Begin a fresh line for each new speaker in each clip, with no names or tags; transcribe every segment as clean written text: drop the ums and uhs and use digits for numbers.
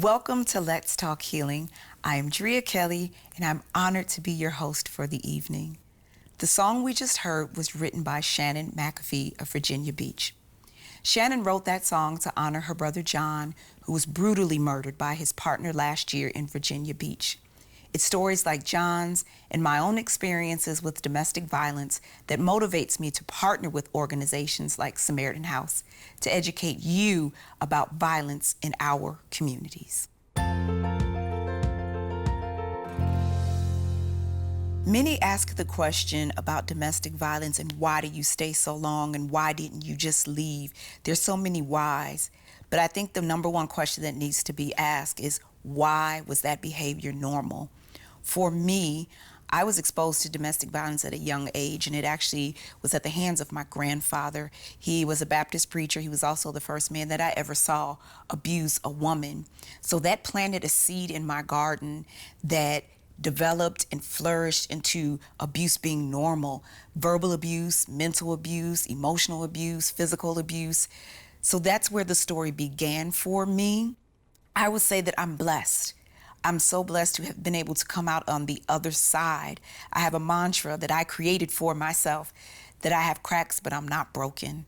Welcome to Let's Talk Healing. I am Drea Kelly, and I'm honored to be your host for the evening. The song we just heard was written by Shannon McAfee of Virginia Beach. Shannon wrote that song to honor her brother John, who was brutally murdered by his partner last year in Virginia Beach. It's stories like John's and my own experiences with domestic violence that motivates me to partner with organizations like Samaritan House to educate you about violence in our communities. Many ask the question about domestic violence and why do you stay so long and why didn't you just leave? There's so many whys, but I think the number one question that needs to be asked is why was that behavior normal? For me, I was exposed to domestic violence at a young age, and it actually was at the hands of my grandfather. He was a Baptist preacher. He was also the first man that I ever saw abuse a woman. So that planted a seed in my garden that developed and flourished into abuse being normal. Verbal abuse, mental abuse, emotional abuse, physical abuse. So that's where the story began for me. I would say that I'm blessed. I'm so blessed to have been able to come out on the other side. I have a mantra that I created for myself, that I have cracks, but I'm not broken.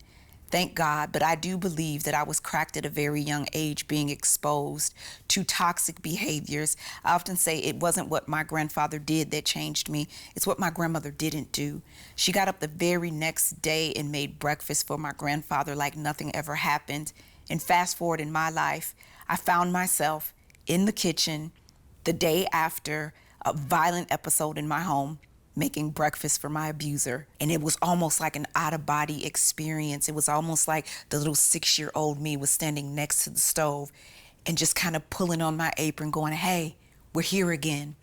Thank God, but I do believe that I was cracked at a very young age, being exposed to toxic behaviors. I often say it wasn't what my grandfather did that changed me. It's what my grandmother didn't do. She got up the very next day and made breakfast for my grandfather like nothing ever happened. And fast forward in my life, I found myself in the kitchen the day after a violent episode in my home, making breakfast for my abuser. And it was almost like an out-of-body experience. It was almost like the little 6-year-old me was standing next to the stove and just kind of pulling on my apron going, hey, we're here again.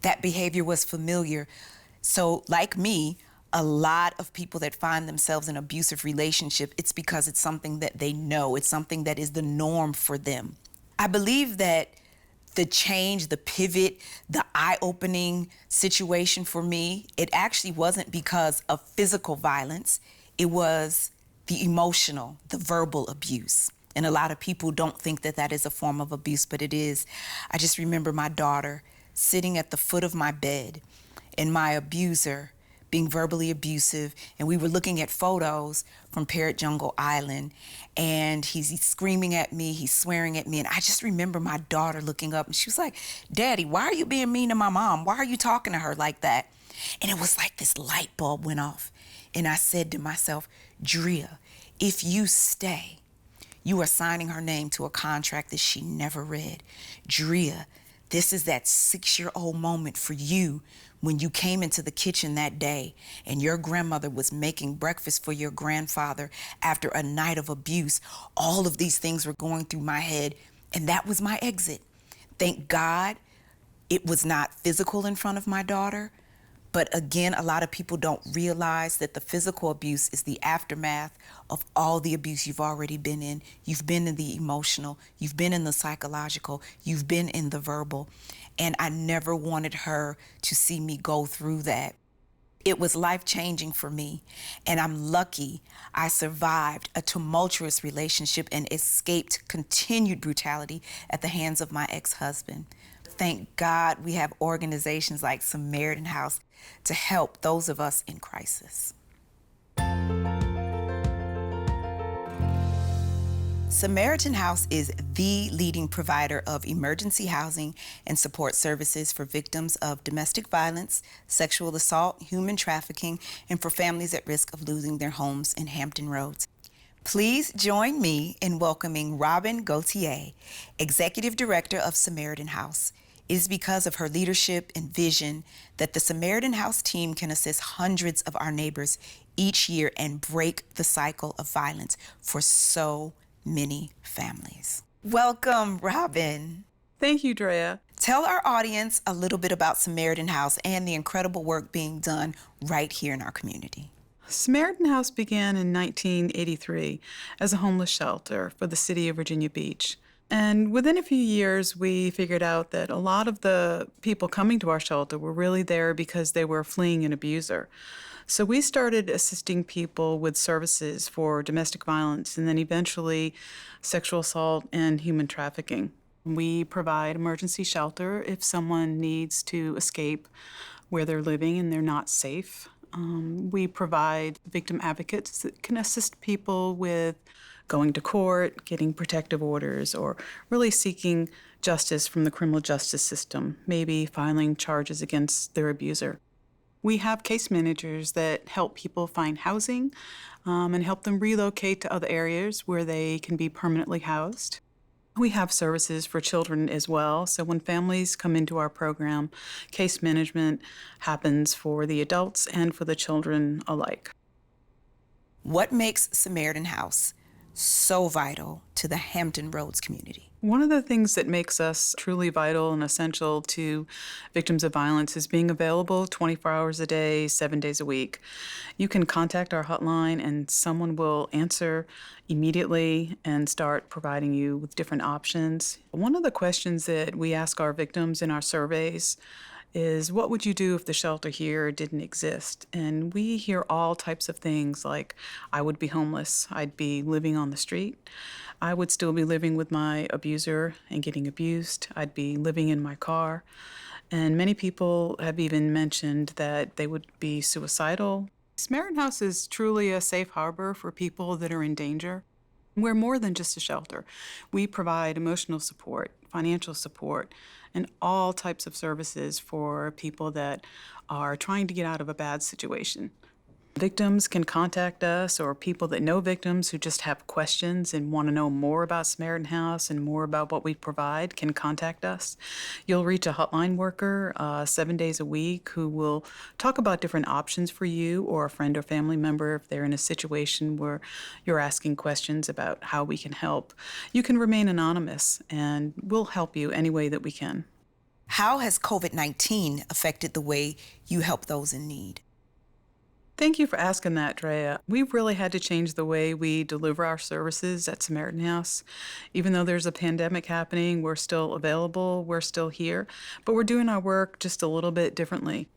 That behavior was familiar. So like me, a lot of people that find themselves in an abusive relationship, it's because it's something that they know. It's something that is the norm for them. I believe that the change, the pivot, the eye-opening situation for me, it actually wasn't because of physical violence. It was the emotional, the verbal abuse. And a lot of people don't think that that is a form of abuse, but it is. I just remember my daughter sitting at the foot of my bed and my abuser being verbally abusive, and we were looking at photos from Parrot Jungle Island, and he's screaming at me, he's swearing at me, and I just remember my daughter looking up, and she was like, Daddy, why are you being mean to my mom? Why are you talking to her like that? And it was like this light bulb went off, and I said to myself, Drea, if you stay, you are signing her name to a contract that she never read. Drea, this is that 6-year-old moment for you when you came into the kitchen that day and your grandmother was making breakfast for your grandfather after a night of abuse. All of these things were going through my head, and that was my exit. Thank God it was not physical in front of my daughter. But again, a lot of people don't realize that the physical abuse is the aftermath of all the abuse you've already been in. You've been in the emotional, you've been in the psychological, you've been in the verbal. And I never wanted her to see me go through that. It was life-changing for me, and I'm lucky I survived a tumultuous relationship and escaped continued brutality at the hands of my ex-husband. Thank God we have organizations like Samaritan House to help those of us in crisis. Samaritan House is the leading provider of emergency housing and support services for victims of domestic violence, sexual assault, human trafficking, and for families at risk of losing their homes in Hampton Roads. Please join me in welcoming Robin Gauthier, Executive Director of Samaritan House. It is because of her leadership and vision that the Samaritan House team can assist hundreds of our neighbors each year and break the cycle of violence for so many families. Welcome, Robin.
Thank you, Drea.
Tell our audience a little bit about Samaritan House and the incredible work being done right here in our community.
Samaritan House began in 1983 as a homeless shelter for the city of Virginia Beach. And within a few years, we figured out that a lot of the people coming to our shelter were really there because they were fleeing an abuser. So we started assisting people with services for domestic violence and then eventually sexual assault and human trafficking. We provide emergency shelter if someone needs to escape where they're living and they're not safe. We provide victim advocates that can assist people with going to court, getting protective orders, or really seeking justice from the criminal justice system, maybe filing charges against their abuser. We have case managers that help people find housing and help them relocate to other areas where they can be permanently housed. We have services for children as well. So when families come into our program, case management happens for the adults and for the children alike.
What makes Samaritan House so vital to the Hampton Roads community?
One of the things that makes us truly vital and essential to victims of violence is being available 24 hours a day, 7 days a week. You can contact our hotline and someone will answer immediately and start providing you with different options. One of the questions that we ask our victims in our surveys is, what would you do if the shelter here didn't exist? And we hear all types of things like, I would be homeless, I'd be living on the street, I would still be living with my abuser and getting abused, I'd be living in my car. And many people have even mentioned that they would be suicidal. Samaritan House is truly a safe harbor for people that are in danger. We're more than just a shelter. We provide emotional support, financial support, and all types of services for people that are trying to get out of a bad situation. Victims can contact us, or people that know victims who just have questions and want to know more about Samaritan House and more about what we provide can contact us. You'll reach a hotline worker 7 days a week who will talk about different options for you or a friend or family member if they're in a situation where you're asking questions about how we can help. You can remain anonymous, and we'll help you any way that we can.
How has COVID-19 affected the way you help those in need?
Thank you for asking that, Drea. We've really had to change the way we deliver our services at Samaritan House. Even though there's a pandemic happening, we're still available, we're still here, but we're doing our work just a little bit differently.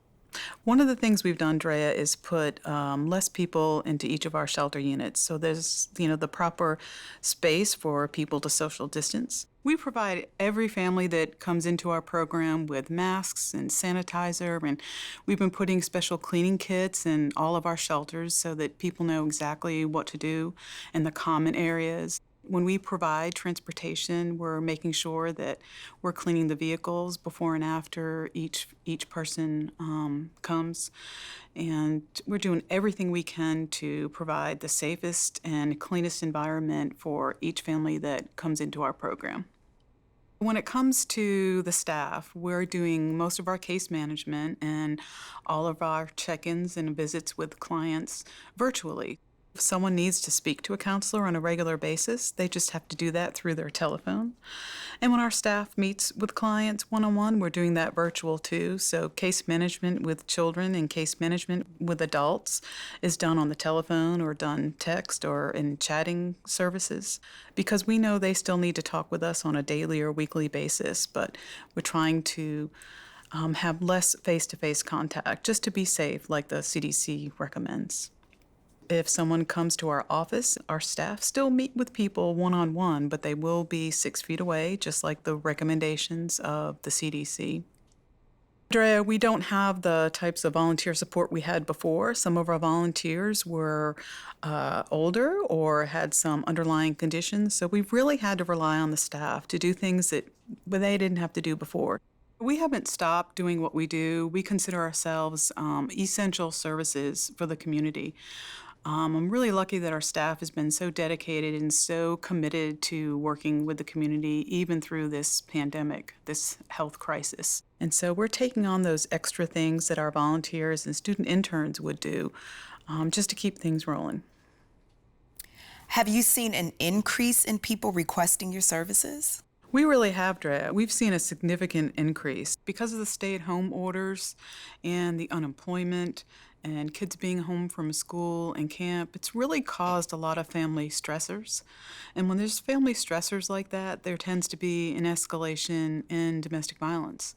One of the things we've done, Drea, is put less people into each of our shelter units. So there's, the proper space for people to social distance. We provide every family that comes into our program with masks and sanitizer, and we've been putting special cleaning kits in all of our shelters so that people know exactly what to do in the common areas. When we provide transportation, we're making sure that we're cleaning the vehicles before and after each person comes. And we're doing everything we can to provide the safest and cleanest environment for each family that comes into our program. When it comes to the staff, we're doing most of our case management and all of our check-ins and visits with clients virtually. If someone needs to speak to a counselor on a regular basis, they just have to do that through their telephone. And when our staff meets with clients one-on-one, we're doing that virtual too. So case management with children and case management with adults is done on the telephone or done text or in chatting services, because we know they still need to talk with us on a daily or weekly basis, but we're trying to have less face-to-face contact just to be safe, like the CDC recommends. If someone comes to our office, our staff still meet with people one-on-one, but they will be 6 feet away, just like the recommendations of the CDC. Drea, we don't have the types of volunteer support we had before. Some of our volunteers were older or had some underlying conditions, so we've really had to rely on the staff to do things that they didn't have to do before. We haven't stopped doing what we do. We consider ourselves essential services for the community. I'm really lucky that our staff has been so dedicated and so committed to working with the community, even through this pandemic, this health crisis. And so we're taking on those extra things that our volunteers and student interns would do just to keep things rolling.
Have you seen an increase in people requesting your services?
We really have, Drea. We've seen a significant increase because of the stay-at-home orders and the unemployment and kids being home from school and camp. It's really caused a lot of family stressors. And when there's family stressors like that, there tends to be an escalation in domestic violence.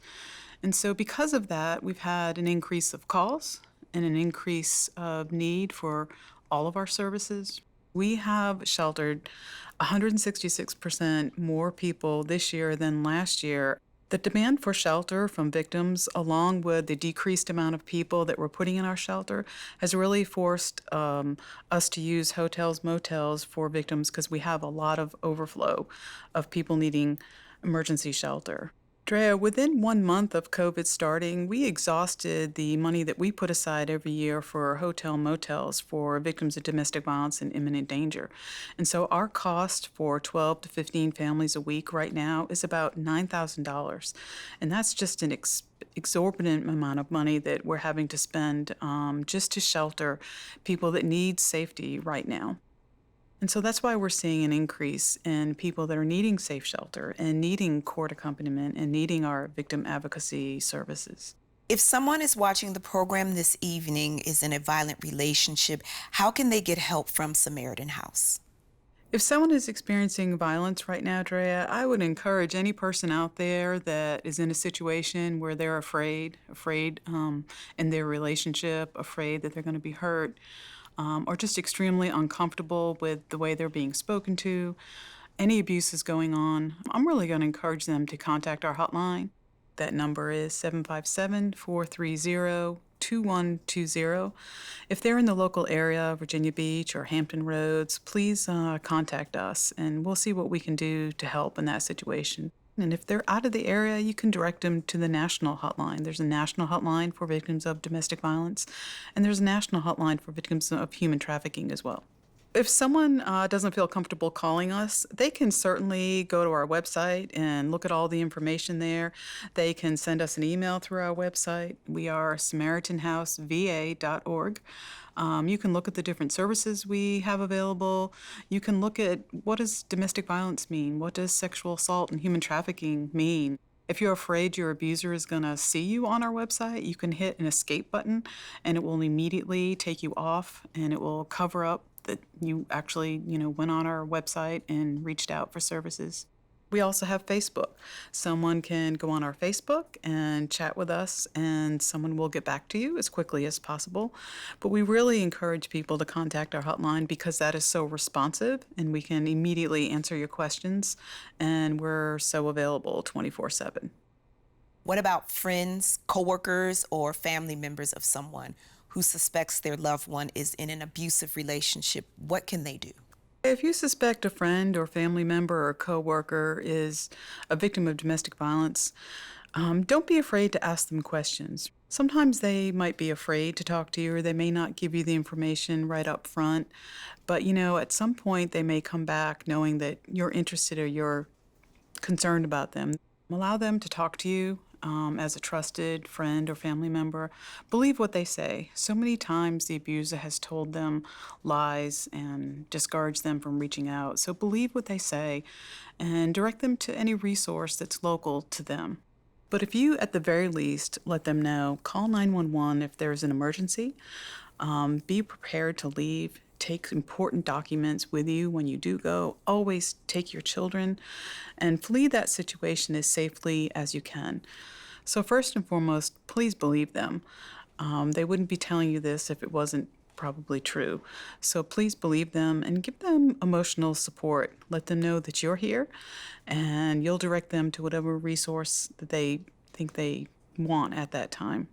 And so because of that, we've had an increase of calls and an increase of need for all of our services. We have sheltered 166% more people this year than last year. The demand for shelter from victims, along with the decreased amount of people that we're putting in our shelter, has really forced us to use hotels, motels for victims because we have a lot of overflow of people needing emergency shelter. Drea, within 1 month of COVID starting, we exhausted the money that we put aside every year for hotel motels for victims of domestic violence and imminent danger. And so our cost for 12 to 15 families a week right now is about $9,000. And that's just an exorbitant amount of money that we're having to spend just to shelter people that need safety right now. And so that's why we're seeing an increase in people that are needing safe shelter and needing court accompaniment and needing our victim advocacy services.
If someone is watching the program this evening is in a violent relationship, how can they get help from Samaritan House?
If someone is experiencing violence right now, Drea, I would encourage any person out there that is in a situation where they're afraid in their relationship, afraid that they're going to be hurt, or just extremely uncomfortable with the way they're being spoken to, any abuse is going on, I'm really going to encourage them to contact our hotline. That number is 757-430-2120. If they're in the local area, Virginia Beach or Hampton Roads, please contact us and we'll see what we can do to help in that situation. And if they're out of the area, you can direct them to the national hotline. There's a national hotline for victims of domestic violence, and there's a national hotline for victims of human trafficking as well. If someone doesn't feel comfortable calling us, they can certainly go to our website and look at all the information there. They can send us an email through our website. We are SamaritanHouseVA.org. You can look at the different services we have available. You can look at what does domestic violence mean? What does sexual assault and human trafficking mean? If you're afraid your abuser is going to see you on our website, you can hit an escape button and it will immediately take you off and it will cover up that you actually, went on our website and reached out for services. We also have Facebook. Someone can go on our Facebook and chat with us, and someone will get back to you as quickly as possible. But we really encourage people to contact our hotline because that is so responsive, and we can immediately answer your questions, and we're so available 24/7.
What about friends, coworkers, or family members of someone who suspects their loved one is in an abusive relationship? What can they do?
If you suspect a friend or family member or coworker is a victim of domestic violence, don't be afraid to ask them questions. Sometimes they might be afraid to talk to you or they may not give you the information right up front. But, at some point they may come back knowing that you're interested or you're concerned about them. Allow them to talk to you as a trusted friend or family member. Believe what they say. So many times the abuser has told them lies and discouraged them from reaching out. So believe what they say and direct them to any resource that's local to them. But if you, at the very least, let them know, call 911 if there's an emergency. Be prepared to leave. Take important documents with you when you do go. Always take your children and flee that situation as safely as you can. So first and foremost, please believe them. They wouldn't be telling you this if it wasn't probably true. So please believe them and give them emotional support. Let them know that you're here and you'll direct them to whatever resource that they think they want at that time.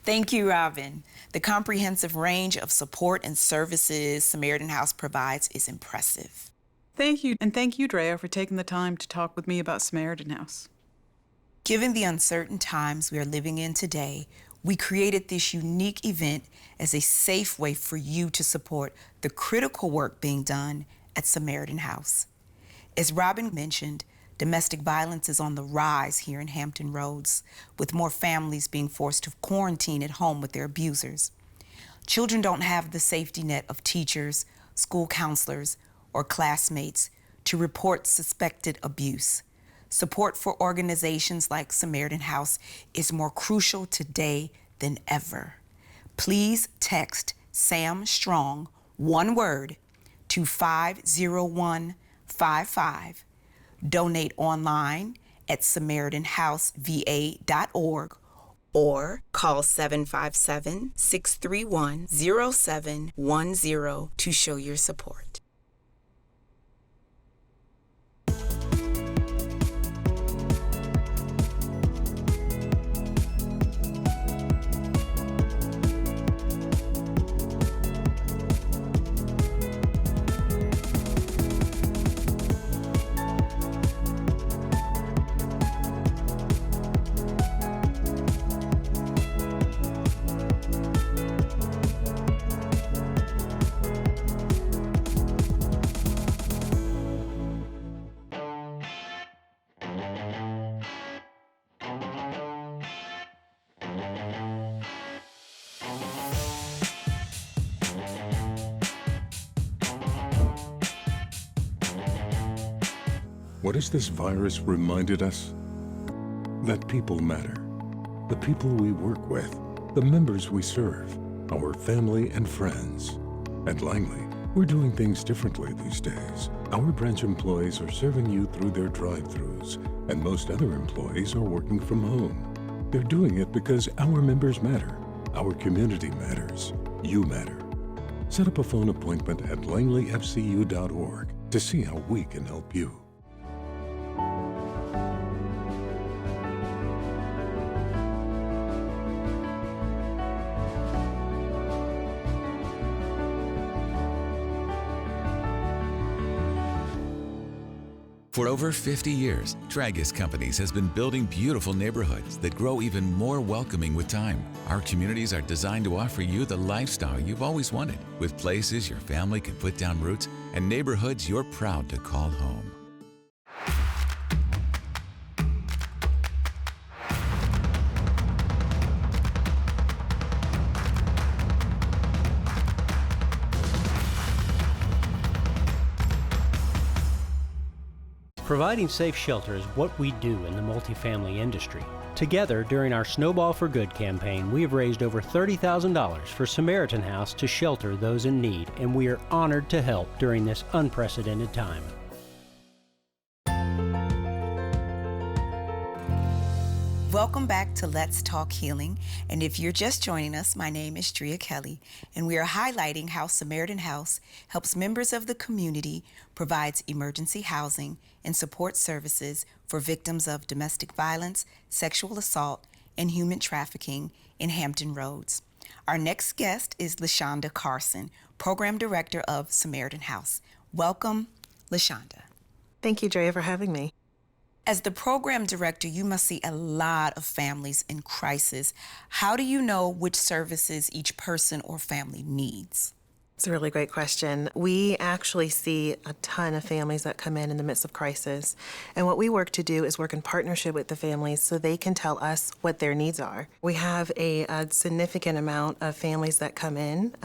Thank you, Robin. The comprehensive range of support and services Samaritan House provides is impressive.
Thank you. And thank you, Drea, for taking the time to talk with me about Samaritan House.
Given the uncertain times we are living in today, we created this unique event as a safe way for you to support the critical work being done at Samaritan House. As Robin mentioned, domestic violence is on the rise here in Hampton Roads, with more families being forced to quarantine at home with their abusers. Children don't have the safety net of teachers, school counselors, or classmates to report suspected abuse. Support for organizations like Samaritan House is more crucial today than ever. Please text Sam Strong, one word, to 50155. Donate online at SamaritanHouseVA.org or call 757-631-0710 to show your support.
What has this virus reminded us? That people matter. The people we work with, the members we serve, our family and friends. At Langley, we're doing things differently these days. Our branch employees are serving you through their drive-thrus, and most other employees are working from home. They're doing it because our members matter. Our community matters. You matter. Set up a phone appointment at langleyfcu.org to see how we can help you.
For over 50 years, Tragus Companies has been building beautiful neighborhoods that grow even more welcoming with time. Our communities are designed to offer you the lifestyle you've always wanted, with places your family can put down roots and neighborhoods you're proud to call home.
Providing safe shelter is what we do in the multifamily industry. Together, during our Snowball for Good campaign, we have raised over $30,000 for Samaritan House to shelter those in need, and we are honored to help during this unprecedented time.
Welcome back to Let's Talk Healing, and if you're just joining us, my name is Drea Kelly, and we are highlighting how Samaritan House helps members of the community, provides emergency housing and support services for victims of domestic violence, sexual assault, and human trafficking in Hampton Roads. Our next guest is LaShonda Carson, Program Director of Samaritan House. Welcome, LaShonda.
Thank you, Drea, for having me.
As the program director, you must see a lot of families in crisis. How do you know which services each person or family needs?
It's a really great question. We actually see a ton of families that come in the midst of crisis. And what we work to do is work in partnership with the families so they can tell us what their needs are. We have a significant amount of families that come in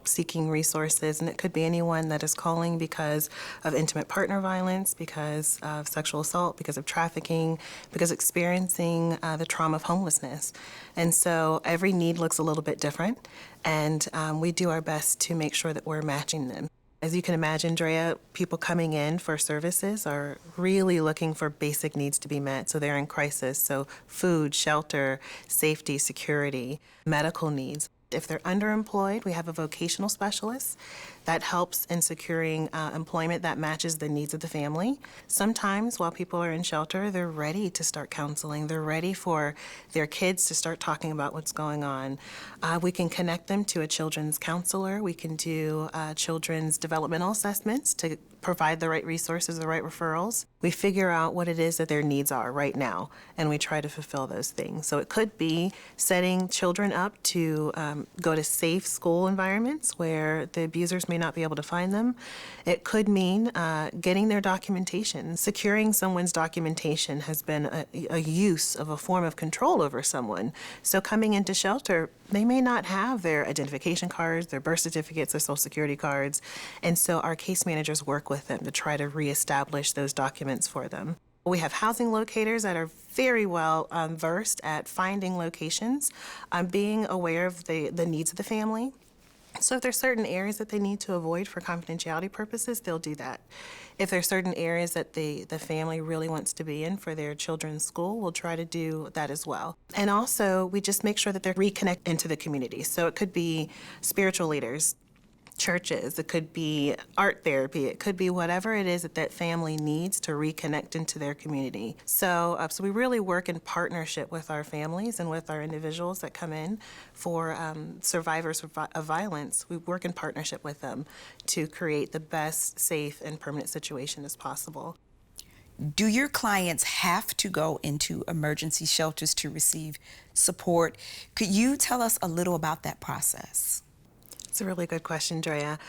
seeking resources, and it could be anyone that is calling because of intimate partner violence, because of sexual assault, because of trafficking, because experiencing the trauma of homelessness. And so every need looks a little bit different, and we do our best to make sure that we're matching them. As you can imagine, Drea, people coming in for services are really looking for basic needs to be met, so they're in crisis. So food, shelter, safety, security, medical needs. If they're underemployed, we have a vocational specialist that helps in securing employment that matches the needs of the family. Sometimes while people are in shelter, they're ready to start counseling. They're ready for their kids to start talking about what's going on. We can connect them to a children's counselor. We can do children's developmental assessments to provide the right resources, the right referrals. We figure out what it is that their needs are right now, and we try to fulfill those things. So it could be setting children up to go to safe school environments where the abusers may not be able to find them. It could mean getting their documentation. Securing someone's documentation has been a use of a form of control over someone. So coming into shelter, they may not have their identification cards, their birth certificates, their social security cards, and so our case managers work with them to try to reestablish those documents for them. We have housing locators that are very well versed at finding locations, being aware of the needs of the family. So if there's certain areas that they need to avoid for confidentiality purposes, they'll do that. If there's certain areas that the family really wants to be in for their children's school, we'll try to do that as well. And also, we just make sure that they're reconnected into the community. So it could be spiritual leaders, churches, it could be art therapy, it could be whatever it is that that family needs to reconnect into their community. So we really work in partnership with our families and with our individuals that come in for survivors of violence. We work in partnership with them to create the best, safe, and permanent situation as possible.
Do your clients have to go into emergency shelters to receive support? Could you tell us a little about that process?
It's a really good question, Drea.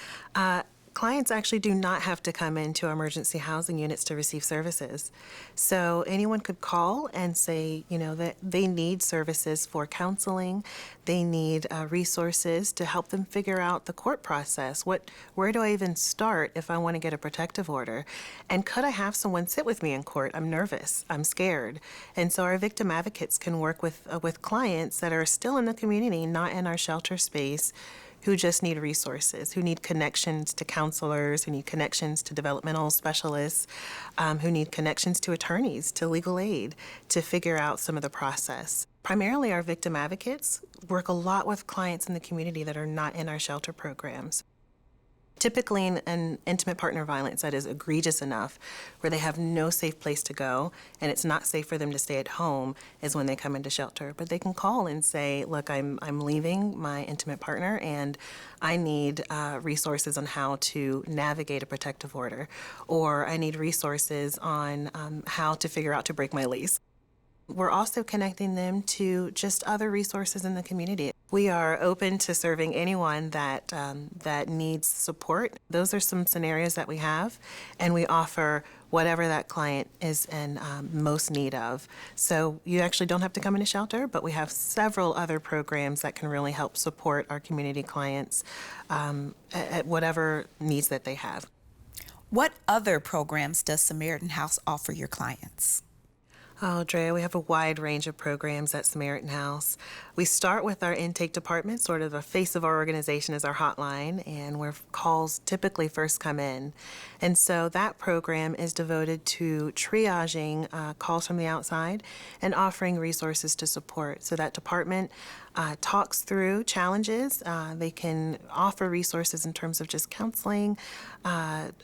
clients actually do not have to come into emergency housing units to receive services. So anyone could call and say, that they need services for counseling, they need resources to help them figure out the court process. Where do I even start if I want to get a protective order? And could I have someone sit with me in court? I'm nervous, I'm scared. And so our victim advocates can work with clients that are still in the community, not in our shelter space, who just need resources, who need connections to counselors, who need connections to developmental specialists, who need connections to attorneys, to legal aid, to figure out some of the process. Primarily, our victim advocates work a lot with clients in the community that are not in our shelter programs. Typically, in intimate partner violence that is egregious enough where they have no safe place to go and it's not safe for them to stay at home is when they come into shelter. But they can call and say, look, I'm leaving my intimate partner and I need resources on how to navigate a protective order, or I need resources on how to figure out to break my lease. We're also connecting them to just other resources in the community. We are open to serving anyone that needs support. Those are some scenarios that we have, and we offer whatever that client is in most need of. So you actually don't have to come into shelter, but we have several other programs that can really help support our community clients at whatever needs that they have.
What other programs does Samaritan House offer your clients?
Oh, Drea, we have a wide range of programs at Samaritan House. We start with our intake department, sort of the face of our organization is our hotline, and where calls typically first come in. And so that program is devoted to triaging calls from the outside and offering resources to support. So that department talks through challenges. They can offer resources in terms of just counseling,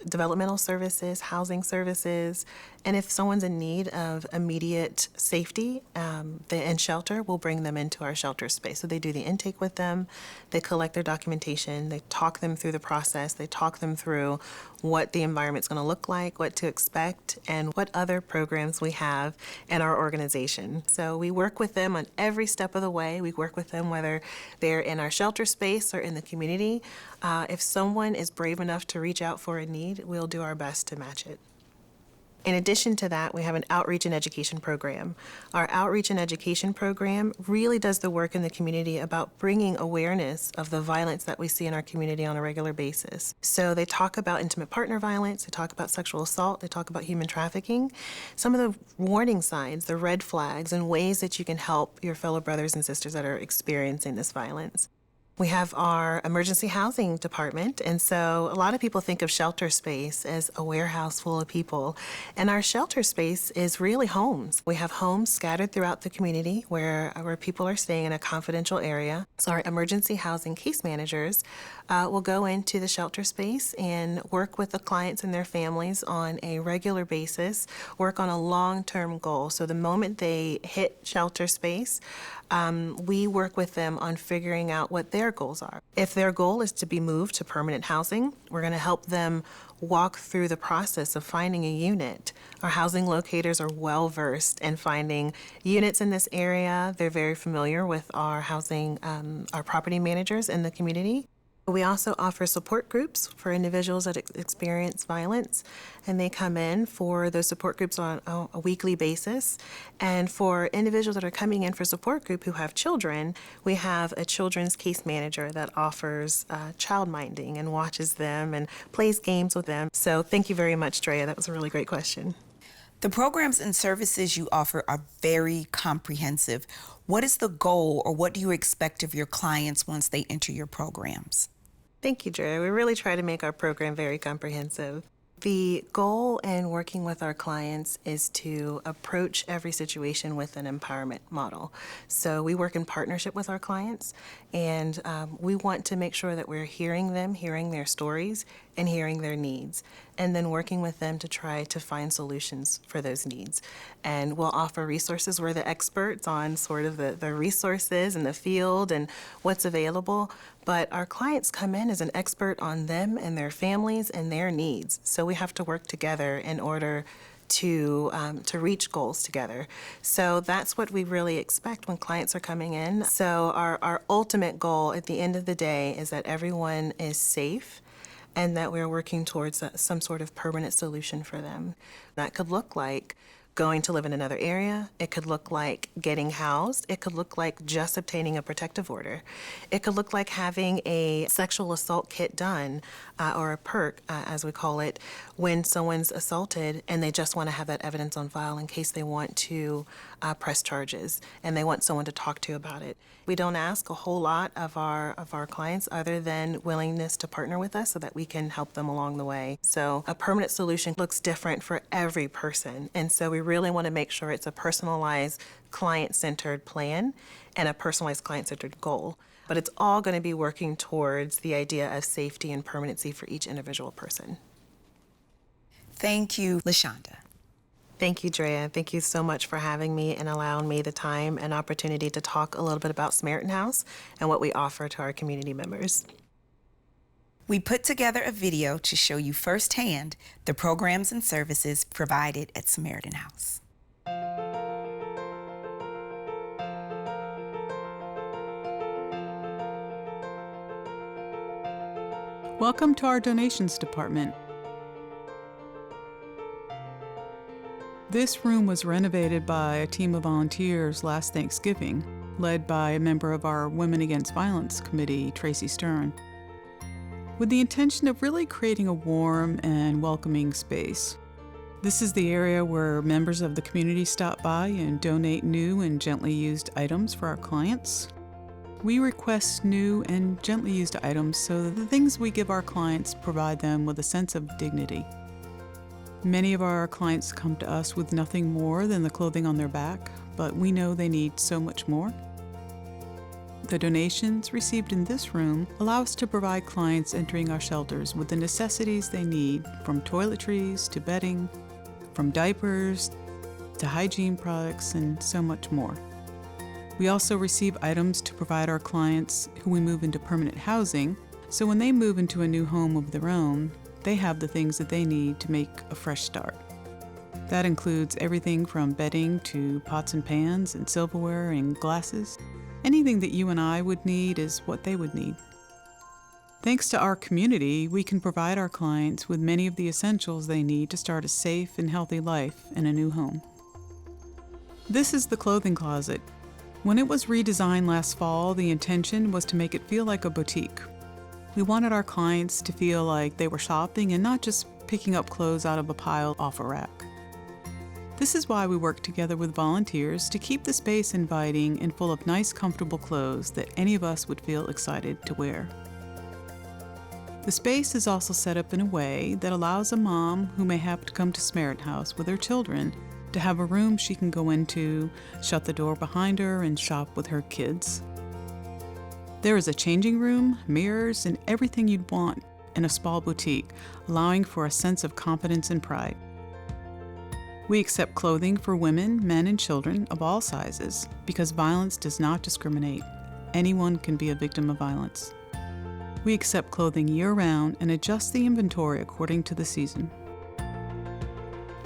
developmental services, housing services, and if someone's in need of immediate safety and shelter, we'll bring them into our shelter space. So they do the intake with them, they collect their documentation, they talk them through the process, they talk them through what the environment's going to look like, what to expect, and what other programs we have in our organization. So we work with them on every step of the way. We work with them whether they're in our shelter space or in the community. If someone is brave enough to reach out for a need, we'll do our best to match it. In addition to that, we have an outreach and education program. Our outreach and education program really does the work in the community about bringing awareness of the violence that we see in our community on a regular basis. So they talk about intimate partner violence, they talk about sexual assault, they talk about human trafficking, some of the warning signs, the red flags, and ways that you can help your fellow brothers and sisters that are experiencing this violence. We have our emergency housing department, and so a lot of people think of shelter space as a warehouse full of people, and our shelter space is really homes. We have homes scattered throughout the community where people are staying in a confidential area. So our emergency housing case managers will go into the shelter space and work with the clients and their families on a regular basis, work on a long-term goal. So the moment they hit shelter space, we work with them on figuring out what their goals are. If their goal is to be moved to permanent housing, we're going to help them walk through the process of finding a unit. Our housing locators are well versed in finding units in this area. They're very familiar with our housing, our property managers in the community. We also offer support groups for individuals that experience violence, and they come in for those support groups on a weekly basis. And for individuals that are coming in for support group who have children, we have a children's case manager that offers child minding and watches them and plays games with them. So thank you very much, Drea. That was a really great question.
The programs and services you offer are very comprehensive. What is the goal, or what do you expect of your clients once they enter your programs?
Thank you, Drea. We really try to make our program very comprehensive. The goal in working with our clients is to approach every situation with an empowerment model. So we work in partnership with our clients, and we want to make sure that we're hearing them, hearing their stories, and hearing their needs, and then working with them to try to find solutions for those needs. And we'll offer resources. We're the experts on sort of the resources and the field and what's available, but our clients come in as an expert on them and their families and their needs. So we have to work together in order to reach goals together. So that's what we really expect when clients are coming in. So our ultimate goal at the end of the day is that everyone is safe, and that we're working towards some sort of permanent solution for them. That could look like going to live in another area. It could look like getting housed. It could look like just obtaining a protective order. It could look like having a sexual assault kit done, or a perk, as we call it, when someone's assaulted and they just want to have that evidence on file in case they want to press charges and they want someone to talk to about it. We don't ask a whole lot of our clients other than willingness to partner with us so that we can help them along the way. So a permanent solution looks different for every person, and so we really want to make sure it's a personalized, client-centered plan and a personalized, client-centered goal. But it's all going to be working towards the idea of safety and permanency for each individual person.
Thank you, LaShonda.
Thank you, Drea. Thank you so much for having me and allowing me the time and opportunity to talk a little bit about Samaritan House and what we offer to our community members.
We put together a video to show you firsthand the programs and services provided at Samaritan House.
Welcome to our donations department. This room was renovated by a team of volunteers last Thanksgiving, led by a member of our Women Against Violence Committee, Tracy Stern, with the intention of really creating a warm and welcoming space. This is the area where members of the community stop by and donate new and gently used items for our clients. We request new and gently used items so that the things we give our clients provide them with a sense of dignity. Many of our clients come to us with nothing more than the clothing on their back, but we know they need so much more. The donations received in this room allow us to provide clients entering our shelters with the necessities they need, from toiletries to bedding, from diapers to hygiene products, and so much more. We also receive items to provide our clients who we move into permanent housing, so when they move into a new home of their own, they have the things that they need to make a fresh start. That includes everything from bedding to pots and pans and silverware and glasses. Anything that you and I would need is what they would need. Thanks to our community, we can provide our clients with many of the essentials they need to start a safe and healthy life in a new home. This is the clothing closet. When it was redesigned last fall, the intention was to make it feel like a boutique. We wanted our clients to feel like they were shopping and not just picking up clothes out of a pile off a rack. This is why we work together with volunteers to keep the space inviting and full of nice, comfortable clothes that any of us would feel excited to wear. The space is also set up in a way that allows a mom who may have to come to Samaritan House with her children to have a room she can go into, shut the door behind her, and shop with her kids. There is a changing room, mirrors, and everything you'd want in a small boutique, allowing for a sense of confidence and pride. We accept clothing for women, men, and children of all sizes because violence does not discriminate. Anyone can be a victim of violence. We accept clothing year-round and adjust the inventory according to the season.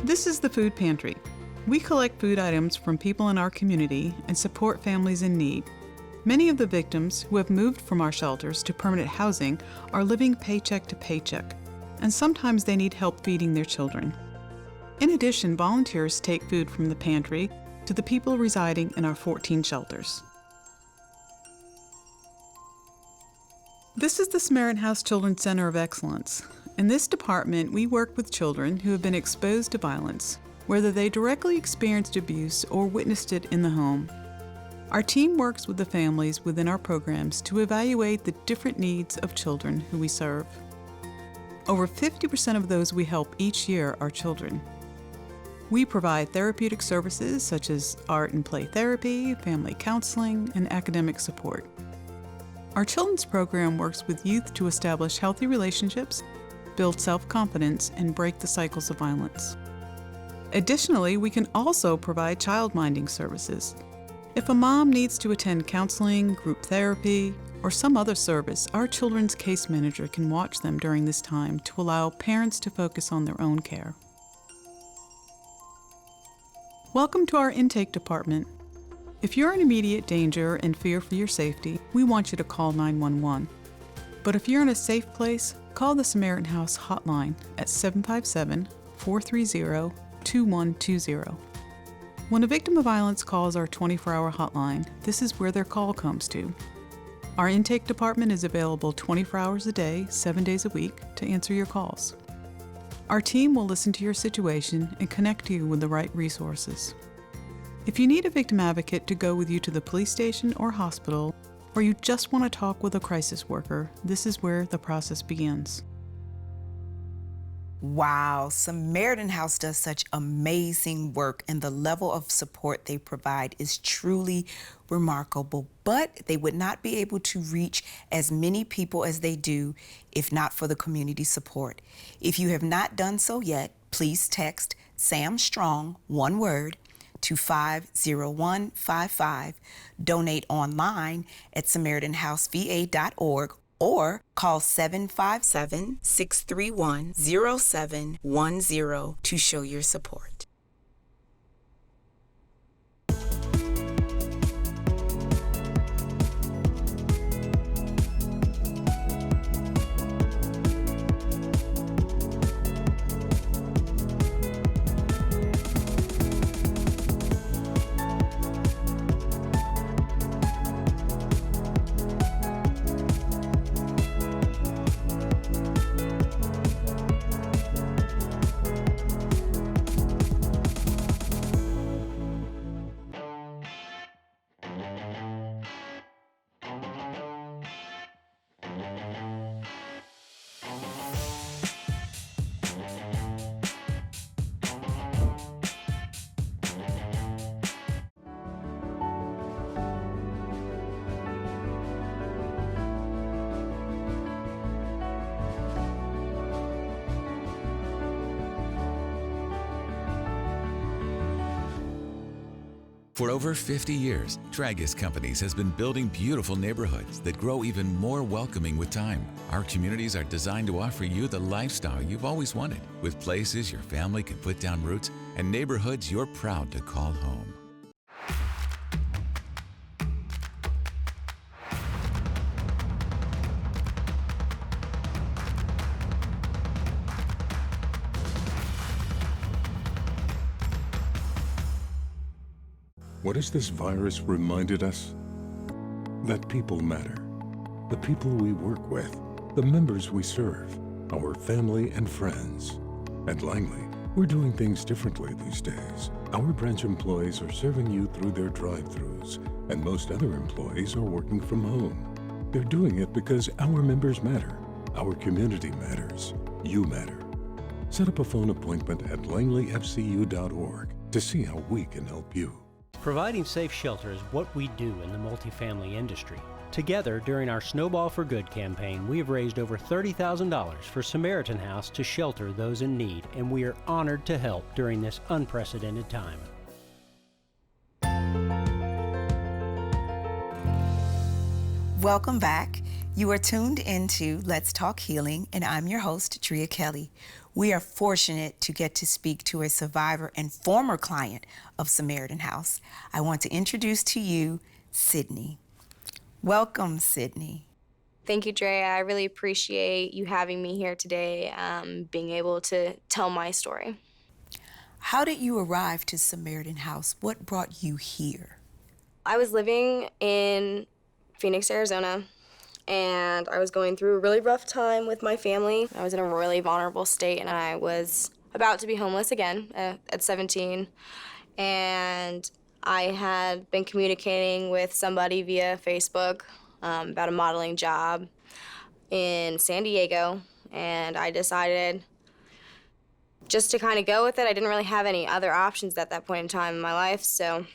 This is the food pantry. We collect food items from people in our community and support families in need. Many of the victims who have moved from our shelters to permanent housing are living paycheck to paycheck, and sometimes they need help feeding their children. In addition, volunteers take food from the pantry to the people residing in our 14 shelters. This is the Samaritan House Children's Center of Excellence. In this department, we work with children who have been exposed to violence, whether they directly experienced abuse or witnessed it in the home. Our team works with the families within our programs to evaluate the different needs of children who we serve. Over 50% of those we help each year are children. We provide therapeutic services such as art and play therapy, family counseling, and academic support. Our children's program works with youth to establish healthy relationships, build self-confidence, and break the cycles of violence. Additionally, we can also provide child-minding services. If a mom needs to attend counseling, group therapy, or some other service, our children's case manager can watch them during this time to allow parents to focus on their own care. Welcome to our intake department. If you're in immediate danger and fear for your safety, we want you to call 911. But if you're in a safe place, call the Samaritan House hotline at 757-430-2120. When a victim of violence calls our 24-hour hotline, this is where their call comes to. Our intake department is available 24 hours a day, 7 days a week, to answer your calls. Our team will listen to your situation and connect you with the right resources. If you need a victim advocate to go with you to the police station or hospital, or you just want to talk with a crisis worker, this is where the process begins.
Wow, Samaritan House does such amazing work, and the level of support they provide is truly remarkable. But they would not be able to reach as many people as they do if not for the community support. If you have not done so yet, please text Sam Strong, one word, to 50155. Donate online at SamaritanHouseVA.org or call 757-631-0710 to show your support.
For over 50 years, Tragus Companies has been building beautiful neighborhoods that grow even more welcoming with time. Our communities are designed to offer you the lifestyle you've always wanted, with places your family can put down roots and neighborhoods you're proud to call home.
What has this virus reminded us? That people matter. The people we work with, the members we serve, our family and friends. At Langley, we're doing things differently these days. Our branch employees are serving you through their drive-thrus, and most other employees are working from home. They're doing it because our members matter. Our community matters. You matter. Set up a phone appointment at langleyfcu.org to see how we can help you.
Providing safe shelter is what we do in the multifamily industry. Together, during our Snowball for Good campaign, we have raised over $30,000 for Samaritan House to shelter those in need, and we are honored to help during this unprecedented time.
Welcome back. You are tuned into Let's Talk Healing, and I'm your host, Drea Kelly. We are fortunate to get to speak to a survivor and former client of Samaritan House. I want to introduce to you Sydney. Welcome, Sydney.
Thank you, Drea. I really appreciate you having me here today, being able to tell my story.
How did you arrive to Samaritan House? What brought you here?
I was living in Phoenix, Arizona, and I was going through a really rough time with my family. I was in a really vulnerable state, and I was about to be homeless again at 17. And I had been communicating with somebody via Facebook about a modeling job in San Diego, and I decided just to kind of go with it. I didn't really have any other options at that point in time in my life, so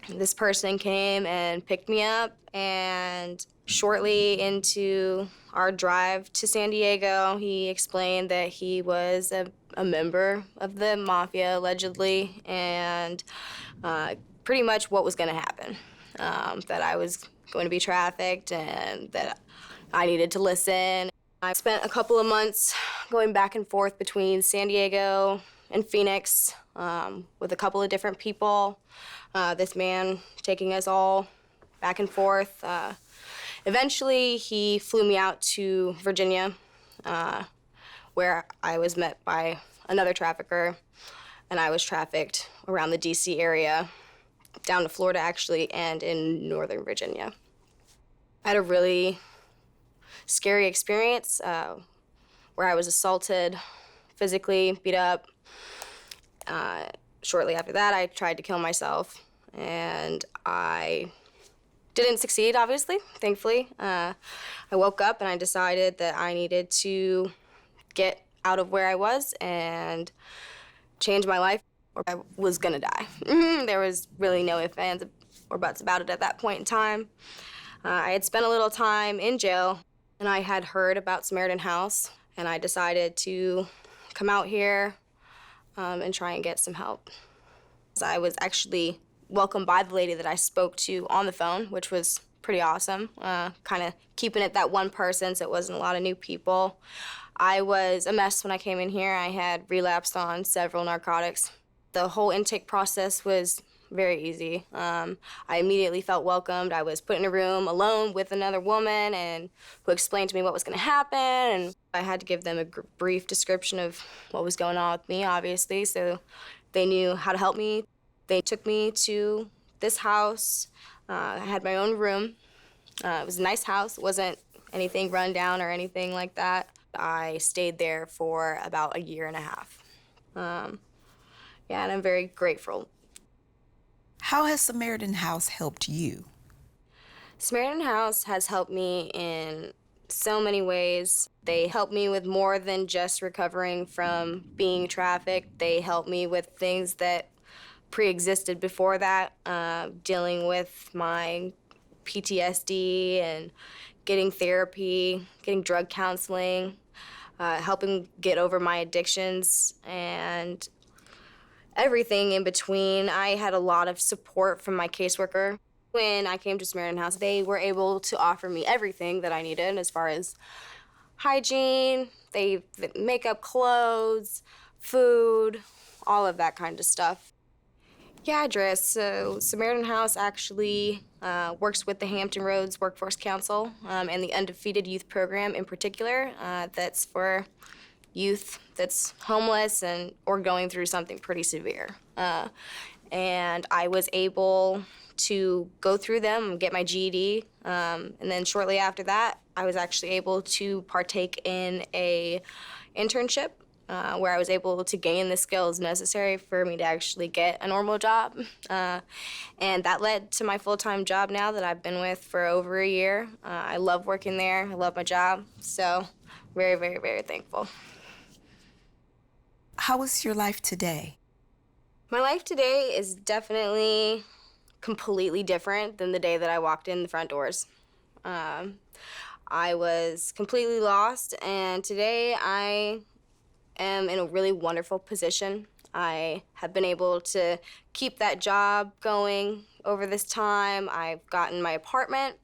this person came and picked me up, and shortly into our drive to San Diego, he explained that he was a member of the mafia, allegedly, and pretty much what was going to happen, that I was going to be trafficked and that I needed to listen. I spent a couple of months going back and forth between San Diego and Phoenix with a couple of different people. This man taking us all back and forth. Eventually, he flew me out to Virginia, where I was met by another trafficker, and I was trafficked around the DC area, down to Florida actually, and in Northern Virginia. I had a really scary experience where I was assaulted, physically beat up. Shortly after that, I tried to kill myself, and I didn't succeed, obviously, thankfully. I woke up and I decided that I needed to get out of where I was and change my life, or I was gonna die. There was really no ifs, ands, or buts about it at that point in time. I had spent a little time in jail, and I had heard about Samaritan House, and I decided to come out here and try and get some help. I was actually welcomed by the lady that I spoke to on the phone, which was pretty awesome, kind of keeping it that one person so it wasn't a lot of new people. I was a mess when I came in here. I had relapsed on several narcotics. The whole intake process was very easy. I immediately felt welcomed. I was put in a room alone with another woman and who explained to me what was going to happen. And I had to give them a brief description of what was going on with me, obviously, so they knew how to help me. They took me to this house. I had my own room. It was a nice house. It wasn't anything run down or anything like that. I stayed there for about a year and a half. Yeah, and I'm very grateful.
How has Samaritan House helped you?
Samaritan House has helped me in so many ways. They helped me with more than just recovering from being trafficked. They helped me with things that pre-existed before that, dealing with my PTSD and getting therapy, getting drug counseling, helping get over my addictions, and everything in between. I had a lot of support from my caseworker. When I came to Samaritan House, they were able to offer me everything that I needed as far as hygiene, makeup, clothes, food, all of that kind of stuff. Yeah, Drea, so Samaritan House actually works with the Hampton Roads Workforce Council and the Undefeated Youth Program in particular. That's for youth that's homeless or going through something pretty severe. And I was able to go through them and get my GED. And then shortly after that, I was actually able to partake in a internship where I was able to gain the skills necessary for me to actually get a normal job. And that led to my full-time job now that I've been with for over a year. I love working there. I love my job. So very, very, very thankful.
How is your life today?
My life today is definitely completely different than the day that I walked in the front doors. I was completely lost, and today I am in a really wonderful position. I have been able to keep that job going over this time. I've gotten my apartment.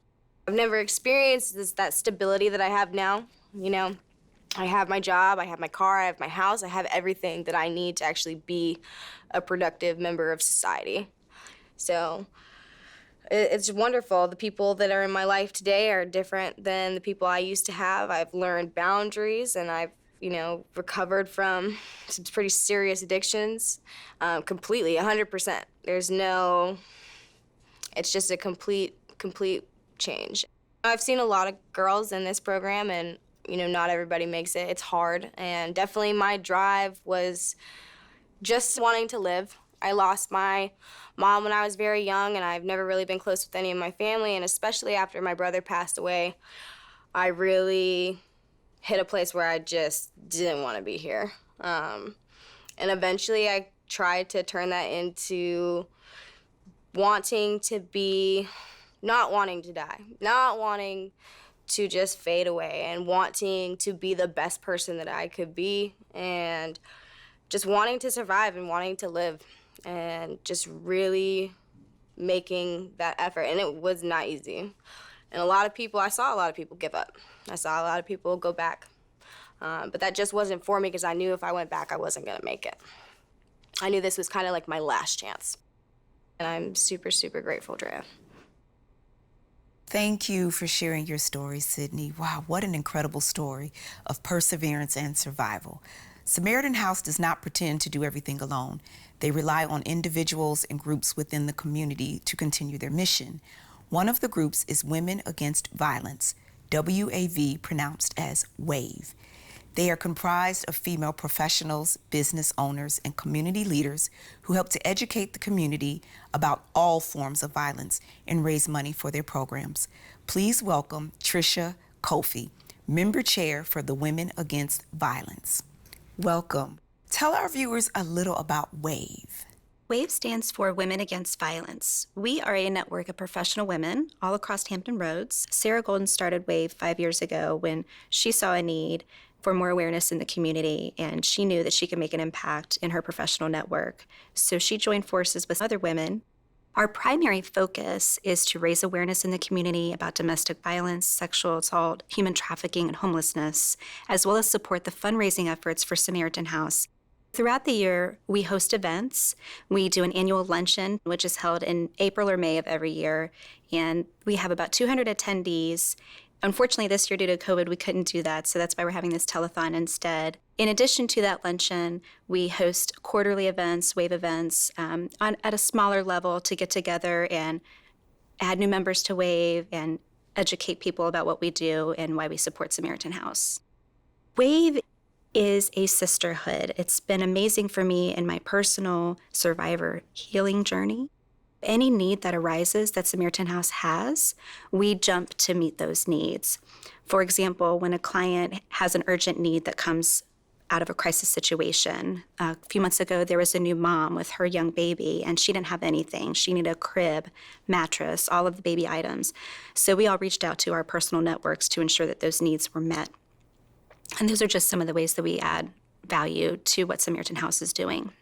I've never experienced that stability that I have now. You know, I have my job, I have my car, I have my house, I have everything that I need to actually be a productive member of society. So it's wonderful. The people that are in my life today are different than the people I used to have. I've learned boundaries, and I've recovered from some pretty serious addictions completely, 100%. It's just a complete change. I've seen a lot of girls in this program, and not everybody makes it. It's hard, and definitely my drive was just wanting to live. I lost my mom when I was very young, and I've never really been close with any of my family, and especially after my brother passed away, I really hit a place where I just didn't want to be here. And eventually I tried to turn that into wanting to be, not wanting to die, not wanting to just fade away, and wanting to be the best person that I could be, and just wanting to survive and wanting to live, and just really making that effort. And it was not easy. And I saw a lot of people give up. I saw a lot of people go back. But that just wasn't for me, because I knew if I went back, I wasn't gonna make it. I knew this was kind of like my last chance. And I'm super, super grateful, Drea.
Thank you for sharing your story, Sydney. Wow, what an incredible story of perseverance and survival. Samaritan House does not pretend to do everything alone. They rely on individuals and groups within the community to continue their mission. One of the groups is Women Against Violence, WAV, pronounced as WAVE. They are comprised of female professionals, business owners, and community leaders who help to educate the community about all forms of violence and raise money for their programs. Please welcome Tricia Kofi, member chair for the Women Against Violence. Welcome. Tell our viewers a little about WAVE.
WAVE stands for Women Against Violence. We are a network of professional women all across Hampton Roads. Sarah Golden started WAVE 5 years ago when she saw a need for more awareness in the community, and she knew that she could make an impact in her professional network. So she joined forces with other women. Our primary focus is to raise awareness in the community about domestic violence, sexual assault, human trafficking, and homelessness, as well as support the fundraising efforts for Samaritan House. Throughout the year, we host events. We do an annual luncheon, which is held in April or May of every year, and we have about 200 attendees. Unfortunately, this year due to COVID, we couldn't do that, so that's why we're having this telethon instead. In addition to that luncheon, we host quarterly events, WAVE events, at a smaller level to get together and add new members to WAVE and educate people about what we do and why we support Samaritan House. WAVE is a sisterhood. It's been amazing for me in my personal survivor healing journey. Any need that arises that Samaritan House has, we jump to meet those needs. For example, when a client has an urgent need that comes out of a crisis situation. A few months ago, there was a new mom with her young baby, and she didn't have anything. She needed a crib, mattress, all of the baby items. So we all reached out to our personal networks to ensure that those needs were met. And those are just some of the ways that we add value to what Samaritan House is doing.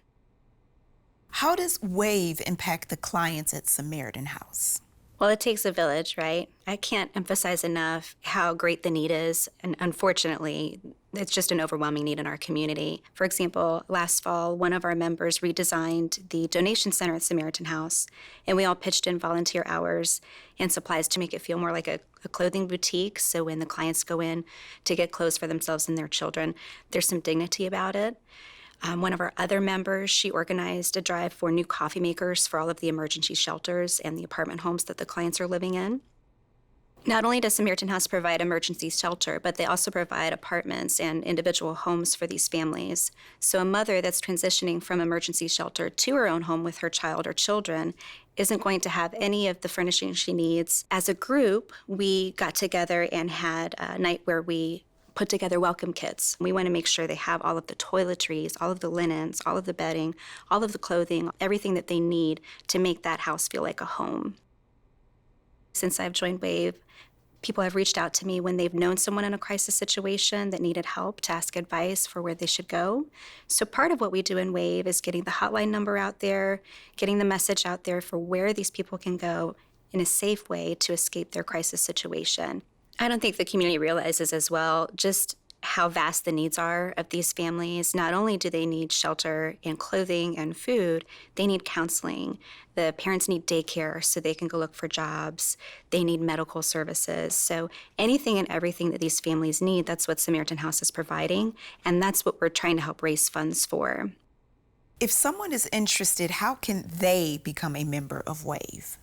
How does WAVE impact the clients at Samaritan House?
Well, it takes a village, right? I can't emphasize enough how great the need is. And unfortunately, it's just an overwhelming need in our community. For example, last fall, one of our members redesigned the donation center at Samaritan House, and we all pitched in volunteer hours and supplies to make it feel more like a clothing boutique. So when the clients go in to get clothes for themselves and their children, there's some dignity about it. One of our other members, she organized a drive for new coffee makers for all of the emergency shelters and the apartment homes that the clients are living in. Not only does Samaritan House provide emergency shelter, but they also provide apartments and individual homes for these families. So a mother that's transitioning from emergency shelter to her own home with her child or children isn't going to have any of the furnishings she needs. As a group, we got together and had a night where we put together welcome kits. We want to make sure they have all of the toiletries, all of the linens, all of the bedding, all of the clothing, everything that they need to make that house feel like a home. Since I've joined WAVE, people have reached out to me when they've known someone in a crisis situation that needed help to ask advice for where they should go. So part of what we do in WAVE is getting the hotline number out there, getting the message out there for where these people can go in a safe way to escape their crisis situation. I don't think the community realizes as well just how vast the needs are of these families. Not only do they need shelter and clothing and food, they need counseling. The parents need daycare so they can go look for jobs. They need medical services. So anything and everything that these families need, that's what Samaritan House is providing, and that's what we're trying to help raise funds for.
If someone is interested, how can they become a member of WAVE?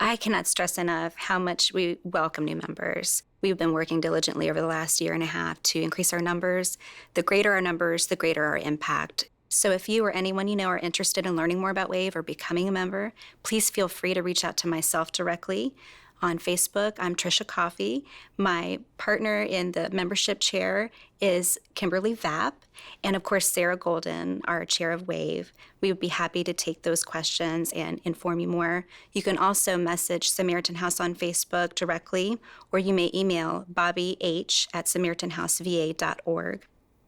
I cannot stress enough how much we welcome new members. We've been working diligently over the last year and a half to increase our numbers. The greater our numbers, the greater our impact. So if you or anyone you know are interested in learning more about WAVE or becoming a member, please feel free to reach out to myself directly. On Facebook, I'm Tricia Kofi. My partner in the membership chair is Kimberly Vapp. And of course, Sarah Golden, our chair of WAVE. We would be happy to take those questions and inform you more. You can also message Samaritan House on Facebook directly, or you may email bobbyh@samaritanhouseva.org.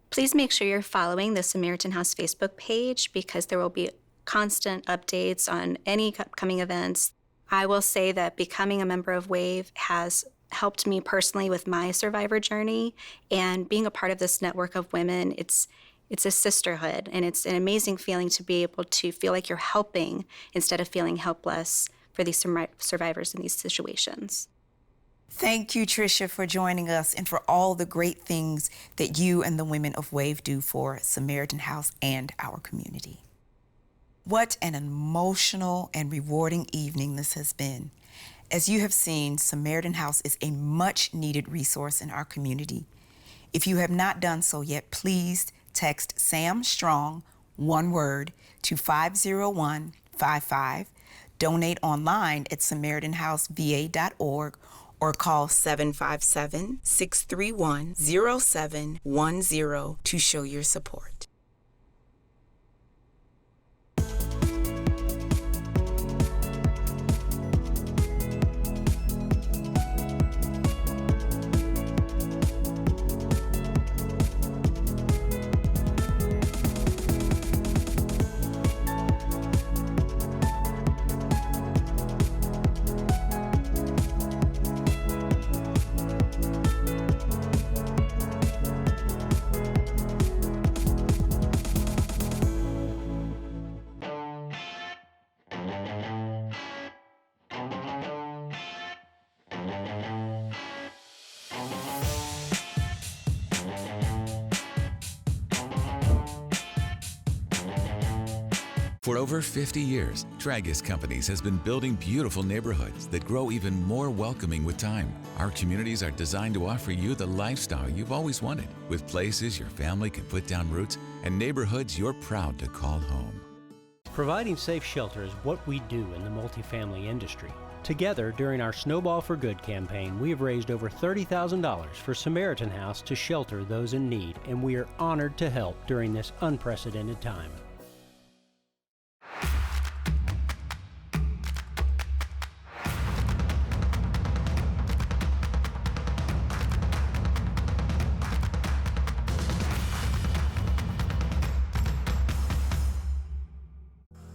Please make sure you're following the Samaritan House Facebook page because there will be constant updates on any upcoming events. I will say that becoming a member of WAVE has helped me personally with my survivor journey, and being a part of this network of women, it's a sisterhood, and it's an amazing feeling to be able to feel like you're helping instead of feeling helpless for these survivors in these situations.
Thank you, Tricia, for joining us and for all the great things that you and the women of WAVE do for Samaritan House and our community. What an emotional and rewarding evening this has been. As you have seen, Samaritan House is a much-needed resource in our community. If you have not done so yet, please text Sam Strong, one word, to 50155, donate online at SamaritanHouseVA.org, or call 757-631-0710 to show your support.
For over 50 years, Tragus Companies has been building beautiful neighborhoods that grow even more welcoming with time. Our communities are designed to offer you the lifestyle you've always wanted, with places your family can put down roots and neighborhoods you're proud to call home.
Providing safe shelter is what we do in the multifamily industry. Together, during our Snowball for Good campaign, we have raised over $30,000 for Samaritan House to shelter those in need, and we are honored to help during this unprecedented time.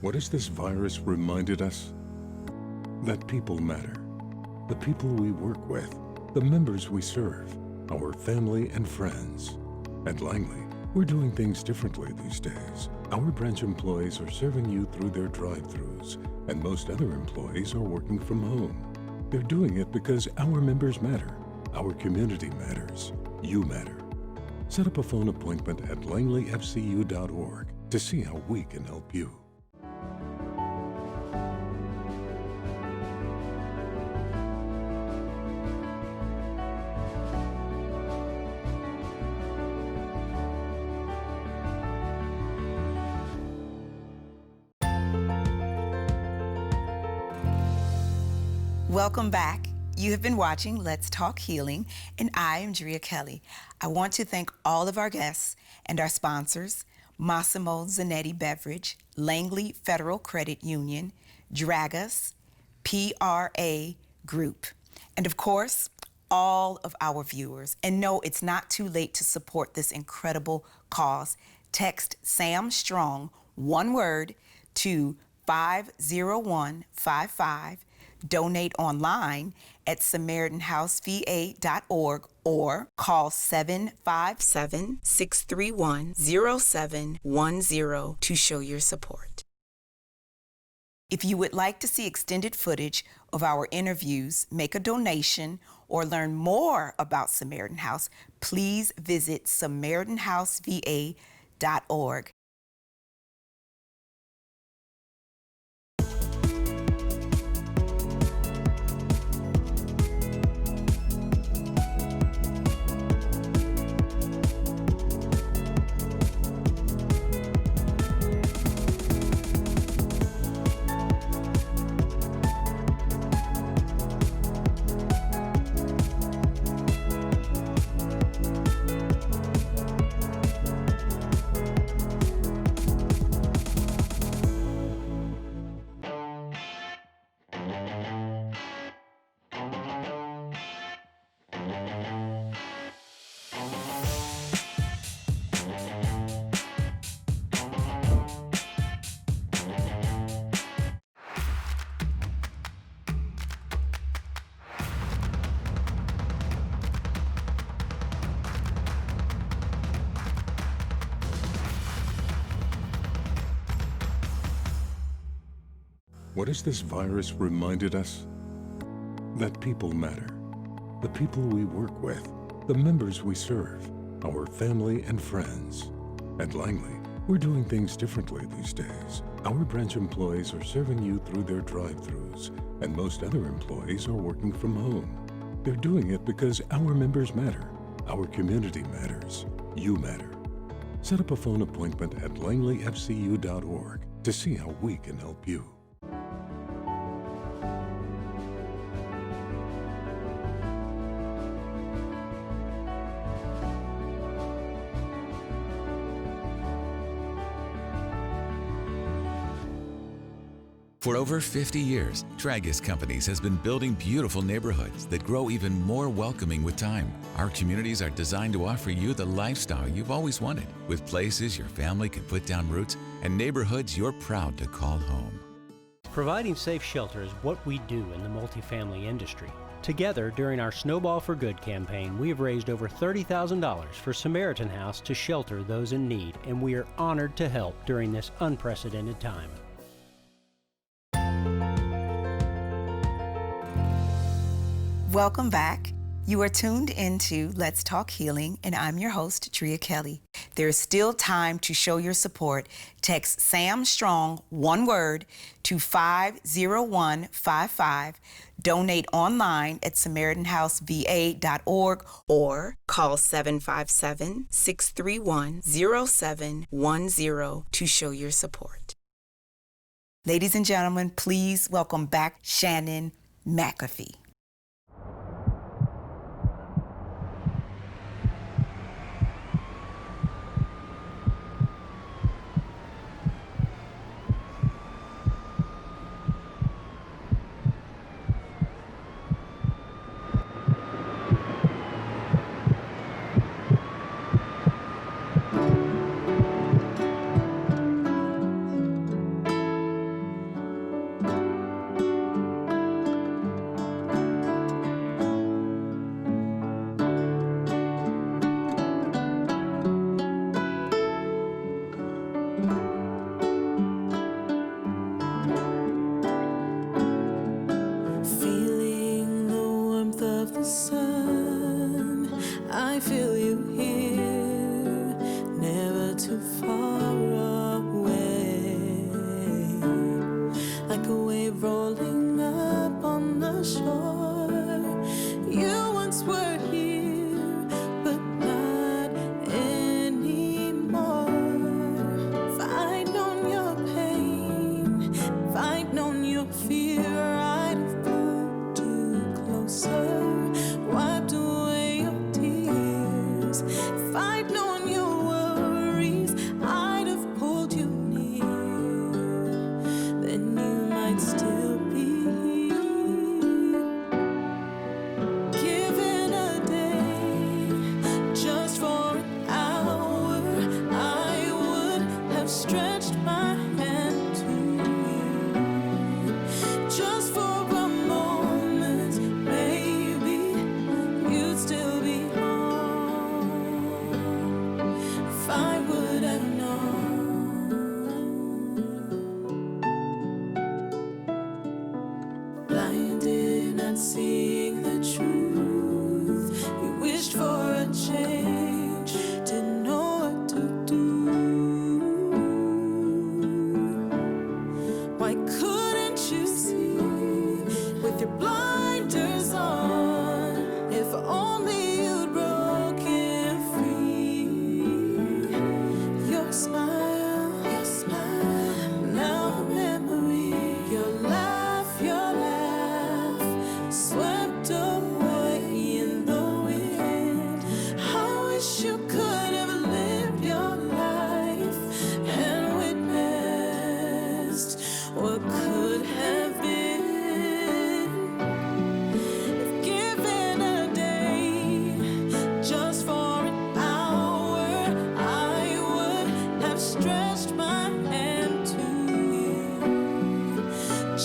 What has this virus reminded us? That people matter. The people we work with, the members we serve, our family and friends. At Langley, we're doing things differently these days. Our branch employees are serving you through their drive-thrus, and most other employees are working from home. They're doing it because our members matter. Our community matters. You matter. Set up a phone appointment at langleyfcu.org to see how we can help you.
Welcome back. You have been watching Let's Talk Healing, and I am Drea Kelly. I want to thank all of our guests and our sponsors, Massimo Zanetti Beverage, Langley Federal Credit Union, Dragas, PRA Group, and of course, all of our viewers. And no, it's not too late to support this incredible cause. Text Sam Strong, one word, to 50155. Donate online at SamaritanHouseVA.org or call 757-631-0710 to show your support. If you would like to see extended footage of our interviews, make a donation, or learn more about Samaritan House, please visit SamaritanHouseVA.org.
What has this virus reminded us? That people matter. The people we work with, the members we serve, our family and friends. At Langley, we're doing things differently these days. Our branch employees are serving you through their drive-thrus, and most other employees are working from home. They're doing it because our members matter, our community matters, you matter. Set up a phone appointment at langleyfcu.org to see how we can help you.
For over 50 years, Tragus Companies has been building beautiful neighborhoods that grow even more welcoming with time. Our communities are designed to offer you the lifestyle you've always wanted, with places your family can put down roots and neighborhoods you're proud to call home.
Providing safe shelter is what we do in the multifamily industry. Together, during our Snowball for Good campaign, we have raised over $30,000 for Samaritan House to shelter those in need, and we are honored to help during this unprecedented time.
Welcome back. You are tuned into Let's Talk Healing, and I'm your host, Drea Kelly. There is still time to show your support. Text Sam Strong, one word, to 50155. Donate online at SamaritanHouseVA.org or call 757-631-0710 to show your support. Ladies and gentlemen, please welcome back Shannon McAfee.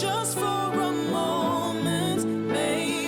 Just for a moment, maybe.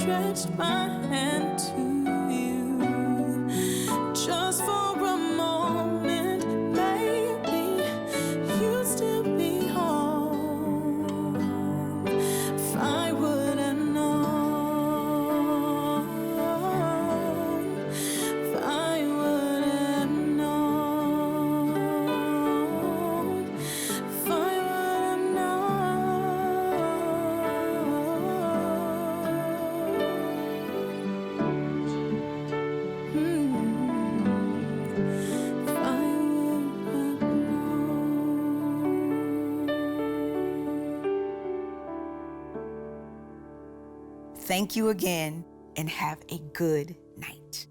stretched my hand to you, just for a moment, maybe you'd still be home. If I would have known, if I would have known, if I would have
Thank you again, and have a good night.